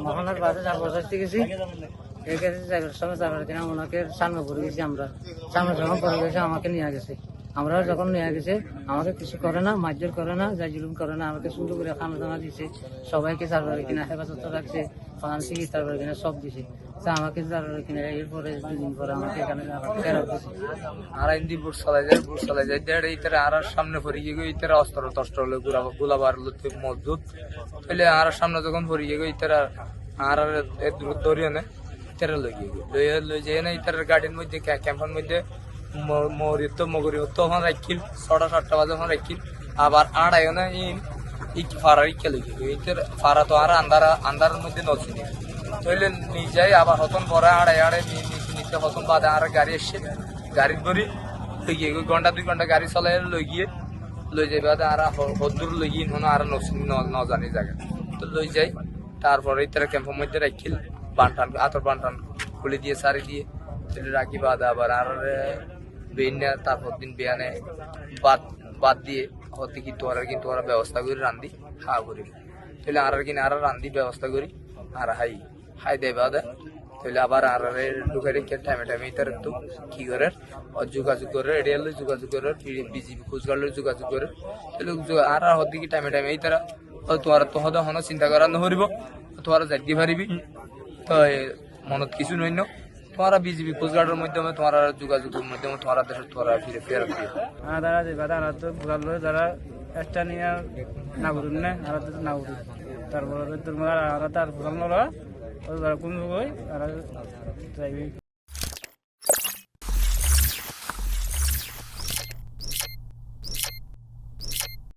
মহানার বাসে যা বসাইতে গেছি এই গেছে যাইবার সময় যাবার কিনা ওনাকে সামনে পড়ে গেছি আমরা সামনে যখন পড়ে গেছে আমাকে নিয়ে গেছে আমরাও যখন নিয়ে গেছে আমাকে কিছু করে না মারধর করে না যা জুলুম করে না আমাকে সুন্দর করে খানা দানা দিছে সবাইকে তারপরে কিনা হেফাজত রাখছে পান চিকিৎসা তারপরে কিনা সব দিছে তা আমাকে তারপরে কিনা এরপরে দুদিন পরে আমাকে এখানে ফেরত দিছে আর ইন্দি বুট চালাই যায় দেড় ইতারে আর সামনে পড়ে গিয়ে ইতারে অস্ত্র টস্ত্র হলে গোলাবার মজবুত তাহলে আর সামনে যখন পড়ে গিয়ে ইতারা আর দূর ধরিয়ে নেয় ইতারা লই যায় না ইতার গাড়ির মধ্যে ক্যাম্পের মধ্যে মগরি তখন রাখিল 6:30 বাজে তখন রাখিল আবার আড়াই না ফাড়ার ইচ্ছা লই ইতার ফাড়া তো আর আন্ধারের মধ্যে নচিনি তাইলে নিজেই আবার হতন পরে আড়াই নিচে হতন বাদে আর গাড়ি এসছে গাড়ি ধরি লই গিয়ে ঘন্টা 2 ঘন্টা গাড়ি চলাই লই যাই বাদে আর হদ্দুর লই গিয়ে আর নচিনি ন জানি জায়গা তো লই যাই তারপরে ইতারা ক্যাম্পের মধ্যে রাখিল বানটান আতর বানটান খুলে দিয়ে সারি দিয়ে রাখি বাদে আবার আর বেইনা তারপর দিন বেয়ানে বাদ দিয়ে হতে কিন্তু ওরা ব্যবস্থা করি রান্ধি খাওয়া করি তাহলে আর কিনা আর রান্ধি ব্যবস্থা করি আর হাই দেয় বাদে তাহলে আবার আর ঢুকে রেখে টাইমে তার একটু কি করে যোগাযোগ করে রেডিয়ালে যোগাযোগ করে বিজিবি খোঁজগাড়লে যোগাযোগ করে তাহলে আর হতে কি টাইমে তারা তোমার তো হতে হন চিন্তা করা নহরিব তোমার যাইতে পারিবি তো মনত কিছু নইন তোমার বিজিবি কোস্টগার্ডের মাধ্যমে তোমার যোগাযোগের মাধ্যমে তোমার দেশে তোমার ফিরে ফেরত দিয়ে তারা যে বাধা তো ঘুরালো যারা স্থানীয় নাগরিক না আর নাগরিক তারপরে তোমার আর তার ঘুরানো কোন আর যাইবে